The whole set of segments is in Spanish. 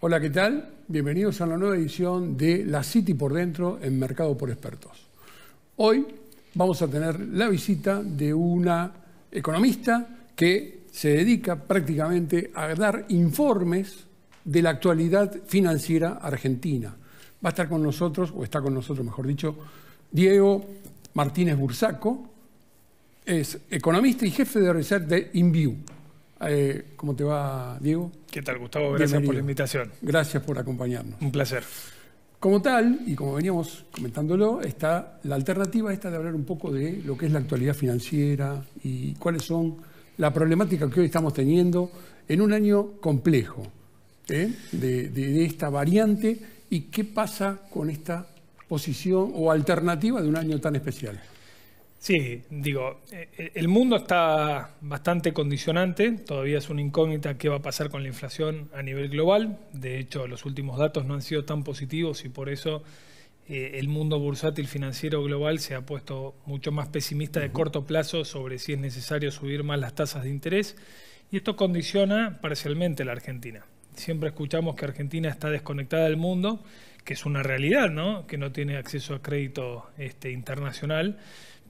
Hola, ¿qué tal? Bienvenidos a la nueva edición de La City por Dentro en Mercado por Expertos. Hoy vamos a tener la visita de una economista que se dedica prácticamente a dar informes de la actualidad financiera argentina. Va a estar con nosotros, o está con nosotros, mejor dicho, Diego Martínez Bursaco. Es economista y jefe de research de InView. ¿Cómo te va, Diego? ¿Qué tal, Gustavo? Gracias por la invitación. Gracias por acompañarnos. Un placer. Como tal, y como veníamos comentándolo, está la alternativa esta de hablar un poco de lo que es la actualidad financiera y cuáles son la problemática que hoy estamos teniendo en un año complejo de esta variante y qué pasa con esta posición o alternativa de un año tan especial. Sí, digo, el mundo está bastante condicionante, todavía es una incógnita qué va a pasar con la inflación a nivel global. De hecho, los últimos datos no han sido tan positivos y por eso el mundo bursátil financiero global se ha puesto mucho más pesimista de corto plazo sobre si es necesario subir más las tasas de interés, y esto condiciona parcialmente a la Argentina. Siempre escuchamos que Argentina está desconectada del mundo, que es una realidad, ¿no? Que no tiene acceso a crédito internacional.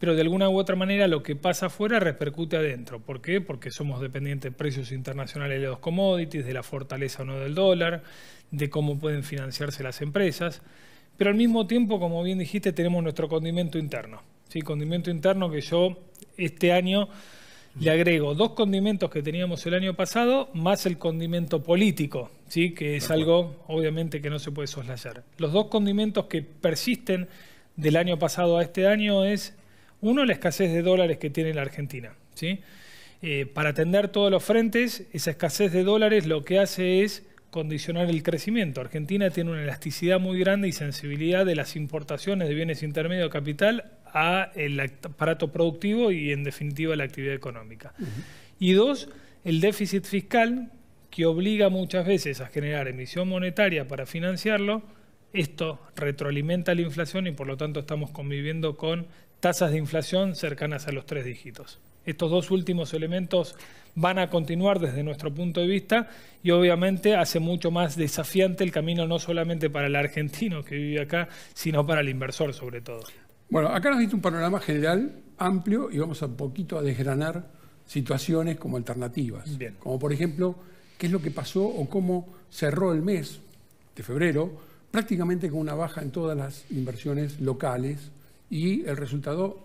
Pero de alguna u otra manera lo que pasa afuera repercute adentro. ¿Por qué? Porque somos dependientes de precios internacionales de los commodities, de la fortaleza o no del dólar, de cómo pueden financiarse las empresas. Pero al mismo tiempo, como bien dijiste, tenemos nuestro condimento interno. ¿Sí? Condimento interno que yo este año le agrego 2 condimentos que teníamos el año pasado, más el condimento político, ¿sí? Que es algo obviamente que no se puede soslayar. Los 2 condimentos que persisten del año pasado a este año es... Uno, la escasez de dólares que tiene la Argentina, ¿sí? Para atender todos los frentes, esa escasez de dólares lo que hace es condicionar el crecimiento. Argentina tiene una elasticidad muy grande y sensibilidad de las importaciones de bienes intermedios de capital al aparato productivo y, en definitiva, a la actividad económica. Y 2, el déficit fiscal, que obliga muchas veces a generar emisión monetaria para financiarlo. Esto retroalimenta la inflación y, por lo tanto, estamos conviviendo con tasas de inflación cercanas a los 3 dígitos. Estos 2 últimos elementos van a continuar desde nuestro punto de vista y obviamente hace mucho más desafiante el camino no solamente para el argentino que vive acá, sino para el inversor sobre todo. Bueno, acá nos diste un panorama general amplio y vamos a un poquito a desgranar situaciones como alternativas. Bien. Como por ejemplo, qué es lo que pasó o cómo cerró el mes de febrero, prácticamente con una baja en todas las inversiones locales. Y el resultado,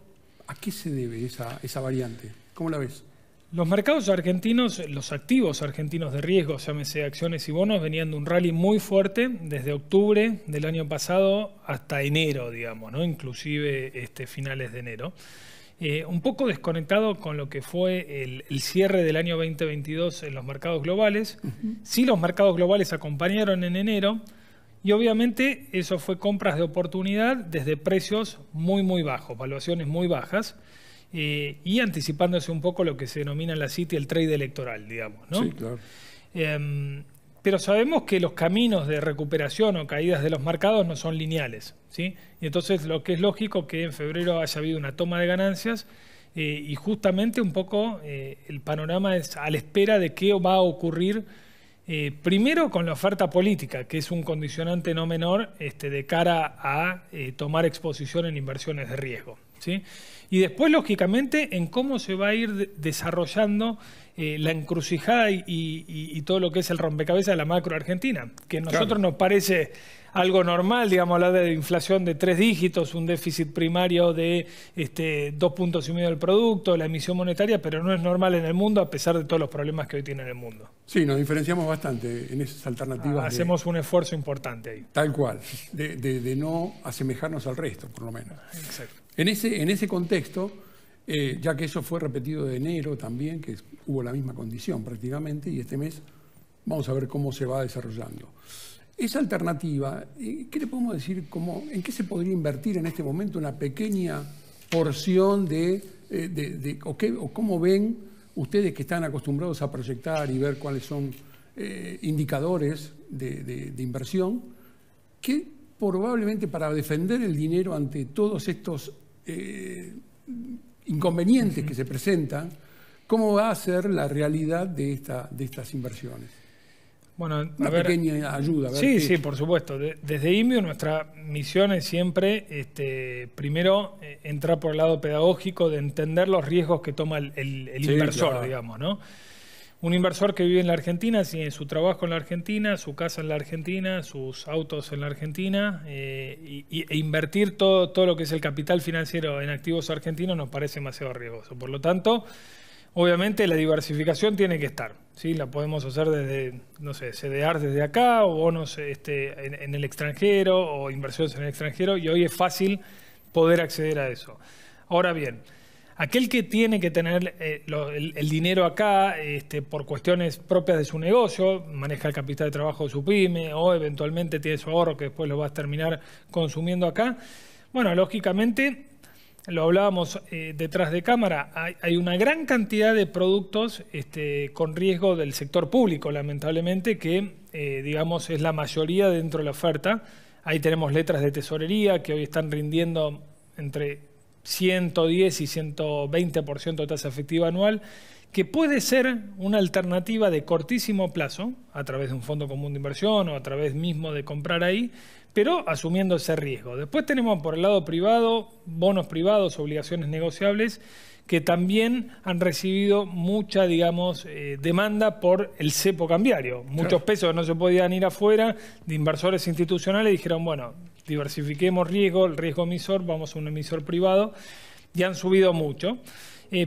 ¿a qué se debe esa variante? ¿Cómo la ves? Los mercados argentinos, los activos argentinos de riesgo, llámese acciones y bonos, venían de un rally muy fuerte desde octubre del año pasado hasta enero, digamos, ¿no? Inclusive finales de enero. Un poco desconectado con lo que fue el cierre del año 2022 en los mercados globales. Sí, los mercados globales acompañaron en enero. Y obviamente eso fue compras de oportunidad desde precios muy bajos, valuaciones muy bajas, y anticipándose un poco lo que se denomina en la City el trade electoral, digamos, ¿no? Sí, claro. Pero sabemos que los caminos de recuperación o caídas de los mercados no son lineales, ¿sí? Y entonces lo que es lógico que en febrero haya habido una toma de ganancias y justamente un poco el panorama es a la espera de qué va a ocurrir. Primero con la oferta política, que es un condicionante no menor de cara a tomar exposición en inversiones de riesgo, ¿sí? Y después, lógicamente, en cómo se va a ir desarrollando la encrucijada y todo lo que es el rompecabezas de la macro argentina, que a nosotros nos parece algo normal, digamos, hablar de inflación de 3 dígitos, un déficit primario de 2,5 puntos del producto, la emisión monetaria, pero no es normal en el mundo a pesar de todos los problemas que hoy tiene el mundo. Sí, nos diferenciamos bastante en esas alternativas. Hacemos un esfuerzo importante ahí. Tal cual, de no asemejarnos al resto, por lo menos. Exacto. En ese contexto, ya que eso fue repetido de enero también, que hubo la misma condición prácticamente, y este mes vamos a ver cómo se va desarrollando. Esa alternativa, ¿qué le podemos decir? ¿En qué se podría invertir en este momento una pequeña porción o cómo ven ustedes que están acostumbrados a proyectar y ver cuáles son indicadores de inversión, que probablemente para defender el dinero ante todos estos inconvenientes que se presentan, cómo va a ser la realidad de estas inversiones? Bueno, Una pequeña ayuda. Sí, por supuesto. Desde INVIO nuestra misión es siempre, primero, entrar por el lado pedagógico de entender los riesgos que toma el inversor, claro, digamos, ¿no? Un inversor que vive en la Argentina, tiene su trabajo en la Argentina, su casa en la Argentina, sus autos en la Argentina, e invertir todo lo que es el capital financiero en activos argentinos nos parece demasiado riesgoso. Por lo tanto, obviamente la diversificación tiene que estar, ¿sí? La podemos hacer desde, no sé, CDR desde acá, o bonos en el extranjero, o inversiones en el extranjero, y hoy es fácil poder acceder a eso. Ahora bien, aquel que tiene que tener el dinero acá por cuestiones propias de su negocio, maneja el capital de trabajo de su pyme, o eventualmente tiene su ahorro que después lo va a terminar consumiendo acá, bueno, lógicamente, lo hablábamos detrás de cámara, hay una gran cantidad de productos con riesgo del sector público, lamentablemente, que digamos es la mayoría dentro de la oferta. Ahí tenemos letras de tesorería que hoy están rindiendo entre 110 y 120% de tasa efectiva anual, que puede ser una alternativa de cortísimo plazo, a través de un fondo común de inversión o a través mismo de comprar ahí, pero asumiendo ese riesgo. Después tenemos por el lado privado, bonos privados, obligaciones negociables, que también han recibido mucha, digamos, demanda por el cepo cambiario. Muchos pesos que no se podían ir afuera, de inversores institucionales, dijeron, bueno, diversifiquemos riesgo, el riesgo emisor, vamos a un emisor privado, y han subido mucho.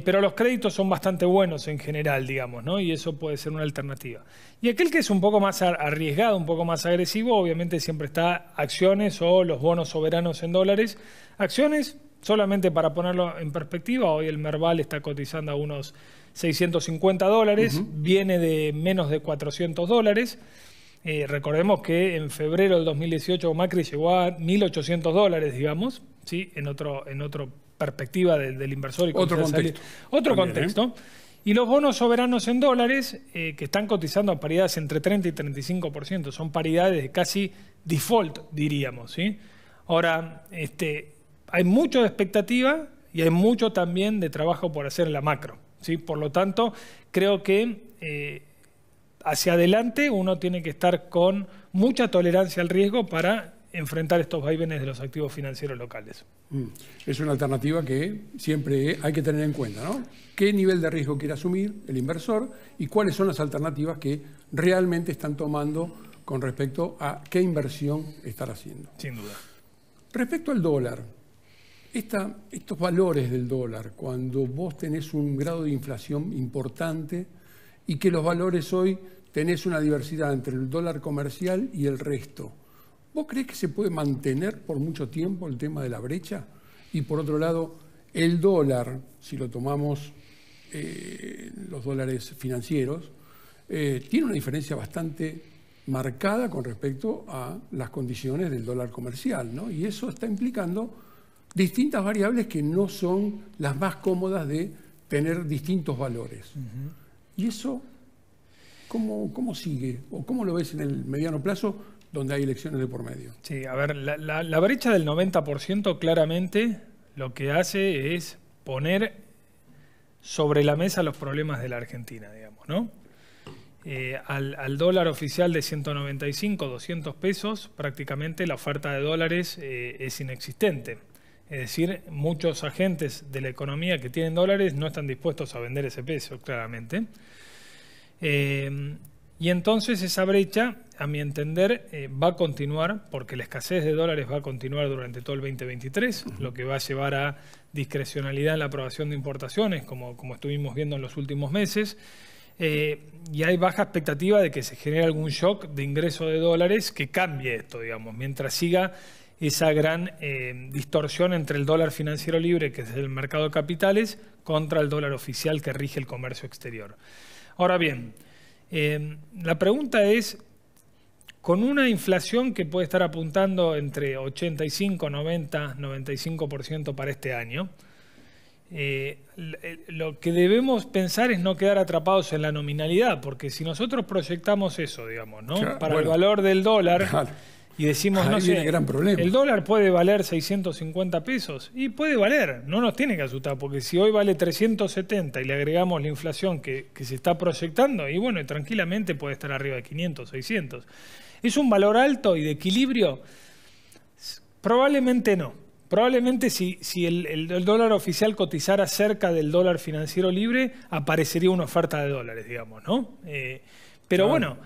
Pero los créditos son bastante buenos en general, digamos, ¿no? Y eso puede ser una alternativa. Y aquel que es un poco más arriesgado, un poco más agresivo, obviamente siempre está acciones o los bonos soberanos en dólares. Acciones, solamente para ponerlo en perspectiva, hoy el Merval está cotizando a unos $650, viene de menos de $400. Recordemos que en febrero del 2018 Macri llegó a $1.800, digamos, ¿sí? En otro perspectiva del inversor. Y otro contexto. Otro contexto. Y los bonos soberanos en dólares, que están cotizando a paridades entre 30 y 35%, son paridades de casi default, diríamos, ¿sí? Ahora, hay mucho de expectativa y hay mucho también de trabajo por hacer en la macro, ¿sí? Por lo tanto, creo que hacia adelante uno tiene que estar con mucha tolerancia al riesgo para enfrentar estos vaivenes de los activos financieros locales. Es una alternativa que siempre hay que tener en cuenta, ¿no? ¿Qué nivel de riesgo quiere asumir el inversor y cuáles son las alternativas que realmente están tomando con respecto a qué inversión estar haciendo? Sin duda. Respecto al dólar, estos valores del dólar, cuando vos tenés un grado de inflación importante y que los valores hoy tenés una diversidad entre el dólar comercial y el resto, ¿vos creés que se puede mantener por mucho tiempo el tema de la brecha? Y por otro lado, el dólar, si lo tomamos los dólares financieros, tiene una diferencia bastante marcada con respecto a las condiciones del dólar comercial, ¿no? Y eso está implicando distintas variables que no son las más cómodas de tener distintos valores. Y eso, ¿cómo sigue? ¿O cómo lo ves en el mediano plazo, donde hay elecciones de por medio? Sí, a ver, la brecha del 90% claramente lo que hace es poner sobre la mesa los problemas de la Argentina, digamos, ¿no? Al dólar oficial de 195, 200 pesos, prácticamente la oferta de dólares es inexistente. Es decir, muchos agentes de la economía que tienen dólares no están dispuestos a vender ese peso, claramente. Y entonces esa brecha, a mi entender, va a continuar, porque la escasez de dólares va a continuar durante todo el 2023, lo que va a llevar a discrecionalidad en la aprobación de importaciones, como estuvimos viendo en los últimos meses, y hay baja expectativa de que se genere algún shock de ingreso de dólares que cambie esto, digamos, mientras siga esa gran distorsión entre el dólar financiero libre, que es el mercado de capitales, contra el dólar oficial que rige el comercio exterior. Ahora bien, la pregunta es, con una inflación que puede estar apuntando entre 85, 90, 95% para este año, lo que debemos pensar es no quedar atrapados en la nominalidad, porque si nosotros proyectamos eso, digamos, ¿no? Claro, para el valor del dólar, claro. y decimos, ahí no sé, viene el gran problema. el dólar puede valer 650 pesos y puede valer, no nos tiene que asustar, porque si hoy vale 370 y le agregamos la inflación que se está proyectando, y bueno, tranquilamente puede estar arriba de 500, 600. ¿Es un valor alto y de equilibrio? Probablemente no. Probablemente si el dólar oficial cotizara cerca del dólar financiero libre, aparecería una oferta de dólares, digamos, ¿no? Pero bueno,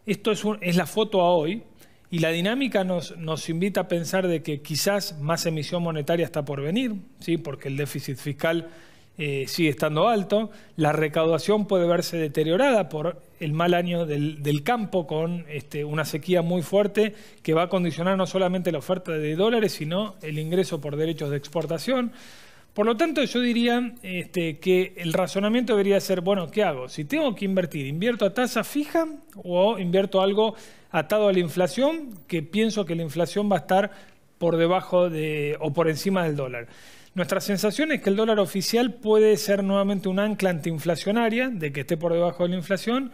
esto es la foto a hoy, y la dinámica nos invita a pensar de que quizás más emisión monetaria está por venir, ¿sí? Porque el déficit fiscal sigue estando alto, la recaudación puede verse deteriorada por el mal año del campo con una sequía muy fuerte que va a condicionar no solamente la oferta de dólares, sino el ingreso por derechos de exportación. Por lo tanto, yo diría que el razonamiento debería ser, bueno, ¿qué hago? Si tengo que invertir, ¿invierto a tasa fija o invierto algo atado a la inflación, que pienso que la inflación va a estar por debajo o por encima del dólar? Nuestra sensación es que el dólar oficial puede ser nuevamente un ancla antiinflacionaria, de que esté por debajo de la inflación,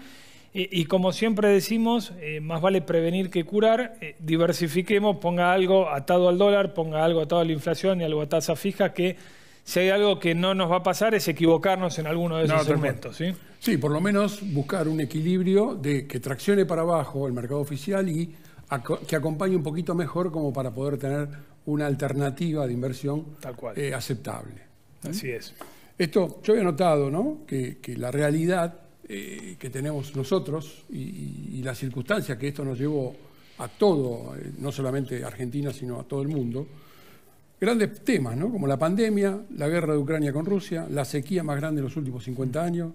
y como siempre decimos, más vale prevenir que curar. Diversifiquemos, ponga algo atado al dólar, ponga algo atado a la inflación y algo a tasa fija, que si hay algo que no nos va a pasar es equivocarnos en alguno de esos segmentos, ¿sí? Sí, por lo menos buscar un equilibrio de que traccione para abajo el mercado oficial y que acompañe un poquito mejor como para poder tener una alternativa de inversión aceptable. Así es. Esto, yo había notado, ¿no?, que la realidad que tenemos nosotros y las circunstancias que esto nos llevó a todo, no solamente a Argentina, sino a todo el mundo, grandes temas, ¿no?, como la pandemia, la guerra de Ucrania con Rusia, la sequía más grande de los últimos 50 años,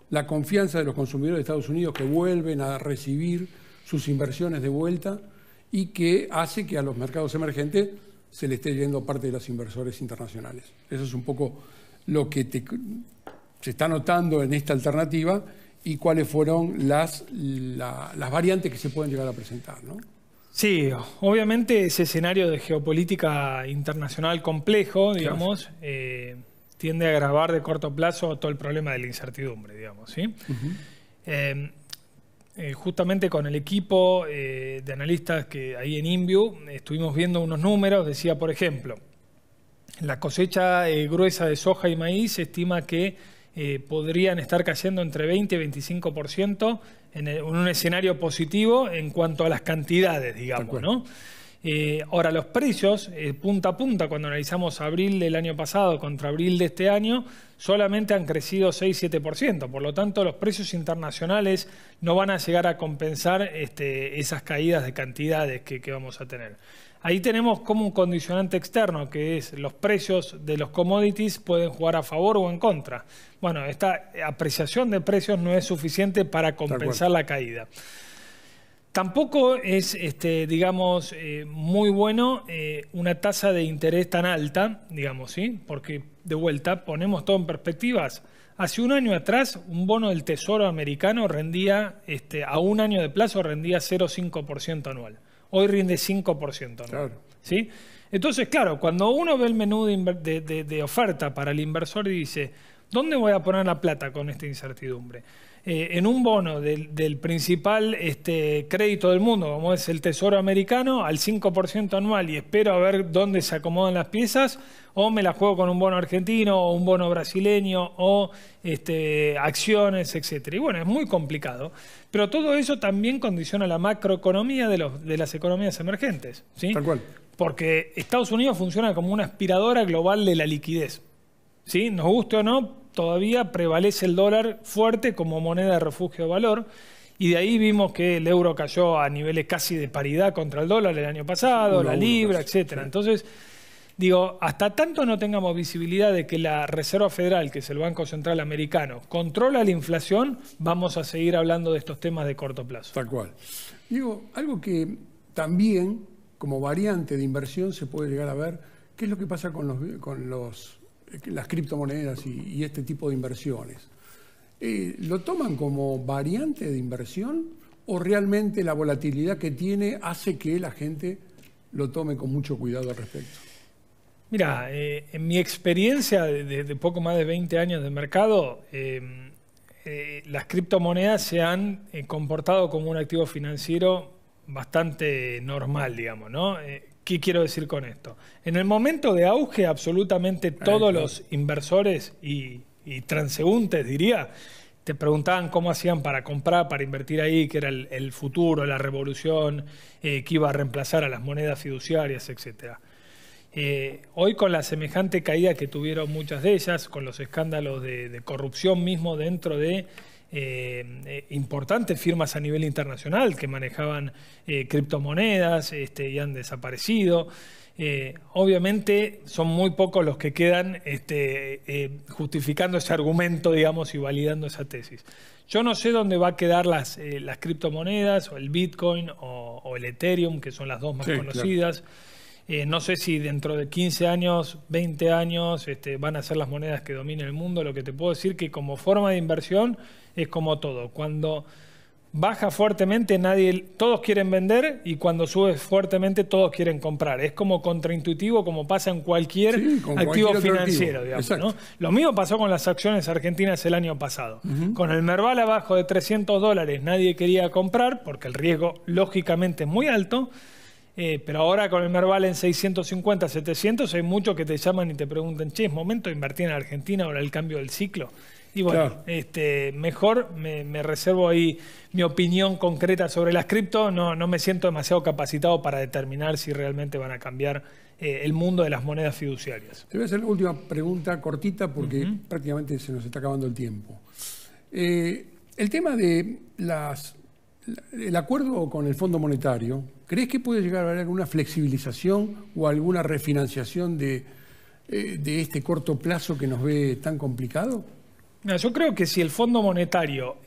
la confianza de los consumidores de Estados Unidos que vuelven a recibir sus inversiones de vuelta y que hace que a los mercados emergentes se le esté yendo parte de los inversores internacionales. Eso es un poco lo que se está notando en esta alternativa y cuáles fueron las variantes que se pueden llegar a presentar, ¿no? Sí, obviamente ese escenario de geopolítica internacional complejo, digamos, tiende a agravar de corto plazo todo el problema de la incertidumbre, digamos, ¿sí? Justamente con el equipo de analistas que ahí en InView estuvimos viendo unos números. Decía, por ejemplo, la cosecha gruesa de soja y maíz se estima que podrían estar cayendo entre 20 y 25% en un escenario positivo en cuanto a las cantidades, digamos, ¿no? Ahora, los precios, punta a punta, cuando analizamos abril del año pasado contra abril de este año, solamente han crecido 6-7%. Por lo tanto, los precios internacionales no van a llegar a compensar esas caídas de cantidades que vamos a tener. Ahí tenemos como un condicionante externo, que es los precios de los commodities pueden jugar a favor o en contra. Bueno, esta apreciación de precios no es suficiente para compensar la caída. Tampoco es, digamos, muy bueno una tasa de interés tan alta, digamos, ¿sí? Porque, de vuelta, ponemos todo en perspectivas. Hace un año atrás, un bono del Tesoro americano rendía, a un año de plazo, rendía 0,5% anual. Hoy rinde 5% anual. Claro. ¿Sí? Entonces, claro, cuando uno ve el menú de oferta para el inversor y dice, ¿dónde voy a poner la plata con esta incertidumbre? En un bono del principal crédito del mundo, como es el Tesoro americano, al 5% anual y espero a ver dónde se acomodan las piezas, o me la juego con un bono argentino o un bono brasileño o acciones, etc. Y bueno, es muy complicado. Pero todo eso también condiciona la macroeconomía de las economías emergentes, ¿sí? Tal cual. Porque Estados Unidos funciona como una aspiradora global de la liquidez, ¿sí? Nos guste o no, todavía prevalece el dólar fuerte como moneda de refugio de valor, y de ahí vimos que el euro cayó a niveles casi de paridad contra el dólar el año pasado, la libra, etcétera. Entonces, digo, hasta tanto no tengamos visibilidad de que la Reserva Federal, que es el Banco Central Americano, controla la inflación, vamos a seguir hablando de estos temas de corto plazo. Tal cual. Digo, algo que también, como variante de inversión, se puede llegar a ver, ¿qué es lo que pasa con las criptomonedas y este tipo de inversiones? ¿Lo toman como variante de inversión o realmente la volatilidad que tiene hace que la gente lo tome con mucho cuidado al respecto? Mira, en mi experiencia de poco más de 20 años de mercado, las criptomonedas se han comportado como un activo financiero bastante normal, digamos, ¿no? ¿Qué quiero decir con esto? En el momento de auge, absolutamente todos los inversores y transeúntes, diría, te preguntaban cómo hacían para comprar, para invertir ahí, que era el futuro, la revolución, que iba a reemplazar a las monedas fiduciarias, etc. Hoy, con la semejante caída que tuvieron muchas de ellas, con los escándalos de corrupción mismo dentro de importantes firmas a nivel internacional que manejaban criptomonedas y han desaparecido. Obviamente son muy pocos los que quedan justificando ese argumento, digamos, y validando esa tesis. Yo no sé dónde va a quedar las criptomonedas, o el Bitcoin o el Ethereum, que son las dos más conocidas. Claro. No sé si dentro de 15 años, 20 años van a ser las monedas que dominen el mundo. Lo que te puedo decir que como forma de inversión es como todo. Cuando baja fuertemente, todos quieren vender, y cuando sube fuertemente todos quieren comprar. Es como contraintuitivo, como pasa en cualquier activo financiero, digamos, ¿no? Lo mismo pasó con las acciones argentinas el año pasado. Con el Merval abajo de $300 nadie quería comprar porque el riesgo lógicamente es muy alto. Pero ahora con el Merval en 650, 700, hay muchos que te llaman y te preguntan, che, ¿es momento de invertir en Argentina ahora el cambio del ciclo? Y bueno, claro, mejor me reservo ahí mi opinión concreta sobre las cripto. No me siento demasiado capacitado para determinar si realmente van a cambiar el mundo de las monedas fiduciarias. Te voy a hacer la última pregunta cortita porque prácticamente se nos está acabando el tiempo. El tema de el acuerdo con el Fondo Monetario, ¿crees que puede llegar a haber alguna flexibilización o alguna refinanciación de este corto plazo que nos ve tan complicado? No, yo creo que si el Fondo Monetario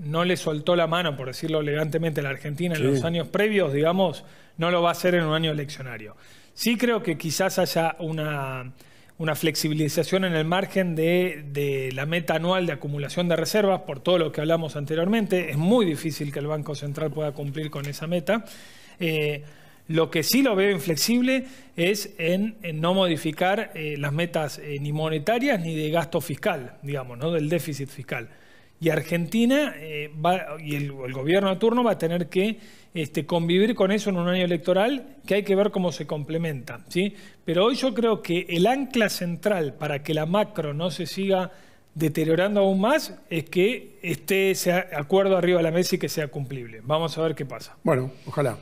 no le soltó la mano, por decirlo elegantemente, a la Argentina en los años previos, digamos, no lo va a hacer en un año eleccionario. Sí creo que quizás haya una flexibilización en el margen de la meta anual de acumulación de reservas, por todo lo que hablamos anteriormente. Es muy difícil que el Banco Central pueda cumplir con esa meta. Lo que sí lo veo inflexible es en no modificar las metas ni monetarias ni de gasto fiscal, digamos, ¿no? Del déficit fiscal. Y Argentina y el gobierno de turno va a tener que convivir con eso en un año electoral, que hay que ver cómo se complementa, ¿sí? Pero hoy yo creo que el ancla central para que la macro no se siga deteriorando aún más es que esté ese acuerdo arriba de la mesa y que sea cumplible. Vamos a ver qué pasa. Bueno, ojalá.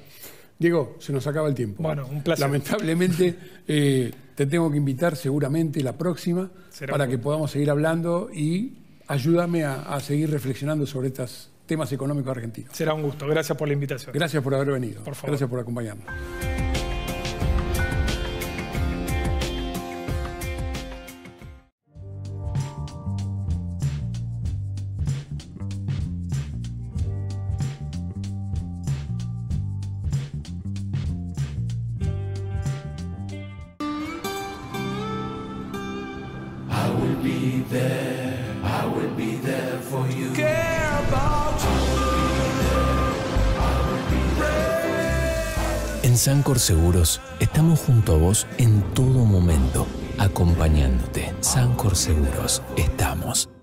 Diego, se nos acaba el tiempo. Bueno, un placer. Lamentablemente te tengo que invitar seguramente la próxima para que podamos seguir hablando y ayúdame a seguir reflexionando sobre estos temas económicos argentinos. Será un gusto. Gracias por la invitación. Gracias por haber venido. Por favor. Gracias por acompañarnos. I will be there for you. Care about you. En Sancor Seguros estamos junto a vos en todo momento, acompañándote. Sancor Seguros, estamos.